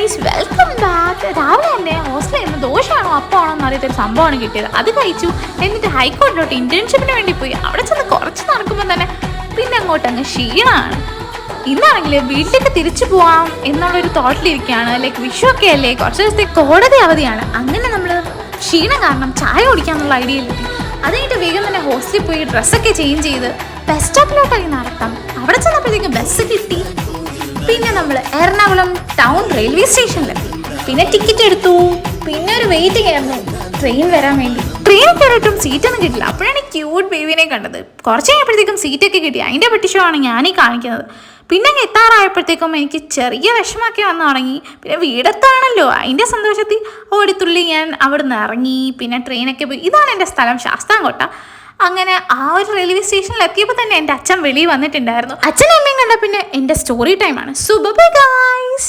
Guys, welcome back. രാവിലെ തന്നെ ഹോസ്റ്റലിൽ നിന്ന് ദോശയാണോ അപ്പമാണോ എന്നറിയാത്തൊരു സംഭവമാണ് കിട്ടിയത്. അത് കഴിച്ചു. എന്നിട്ട് ഹൈക്കോർട്ടിലോട്ട് ഇന്റേൺഷിപ്പിന് വേണ്ടി പോയി. അവിടെ ചെന്ന് കുറച്ച് നടക്കുമ്പോൾ തന്നെ പിന്നെ അങ്ങോട്ട് ക്ഷീണമാണ്. ഇന്നാണെങ്കിൽ വീട്ടിലേക്ക് തിരിച്ചു പോവാം എന്നുള്ളൊരു തോട്ടിലിരിക്കുകയാണ്. ലൈക്ക് വിഷു ഒക്കെ അല്ലേ, കുറച്ച് ദിവസത്തെ കോടതി അവധിയാണ്. അങ്ങനെ നമ്മൾ ക്ഷീണം കാരണം ചായ കുടിക്കാന്നുള്ള ഐഡിയയിലെത്തി. അത് കഴിഞ്ഞിട്ട് വേഗം തന്നെ ഹോസ്റ്റലിൽ പോയി ഡ്രസ്സൊക്കെ ചേഞ്ച് ചെയ്ത് ബസ് സ്റ്റോപ്പിലോട്ടായി നടത്താം. അവിടെ ചെന്നപ്പോഴത്തേക്കും ബസ് കിട്ടി. പിന്നെ നമ്മൾ എറണാകുളം ടൗൺ റെയിൽവേ സ്റ്റേഷനിലെത്തി. പിന്നെ ടിക്കറ്റ് എടുത്തു. പിന്നെ ഒരു വെയിറ്റിംഗ് ആയിരുന്നു ട്രെയിൻ വരാൻ വേണ്ടി. ട്രെയിൻ കയറിയിട്ടും സീറ്റൊന്നും കിട്ടില്ല. അപ്പോഴാണ് ക്യൂട്ട് ബേബിനെ കണ്ടത്. കുറച്ച് കഴിഞ്ഞപ്പോഴത്തേക്കും സീറ്റൊക്കെ കിട്ടി. അതിൻ്റെ പെട്ടിഷനാണ് ഞാനീ കാണിക്കുന്നത്. പിന്നെ എത്താറായപ്പോഴത്തേക്കും എനിക്ക് ചെറിയ വിഷമമൊക്കെ വന്നു തുടങ്ങി. പിന്നെ വീടെത്താണല്ലോ, അതിൻ്റെ സന്തോഷത്തിൽ ഓടിത്തുള്ളി ഞാൻ അവിടെ നിന്ന് ഇറങ്ങി. പിന്നെ ട്രെയിനൊക്കെ പോയി. ഇതാണ് എൻ്റെ സ്ഥലം, ശാസ്താംകോട്ട. അങ്ങനെ ആ ഒരു റെയിൽവേ സ്റ്റേഷനിൽ എത്തിയപ്പോൾ തന്നെ എൻ്റെ അച്ഛൻ വെളിയിൽ വന്നിട്ടുണ്ടായിരുന്നു. അച്ഛനും അമ്മയും കണ്ട പിന്നെ എൻ്റെ സ്റ്റോറി ടൈമാണ്. So bye guys.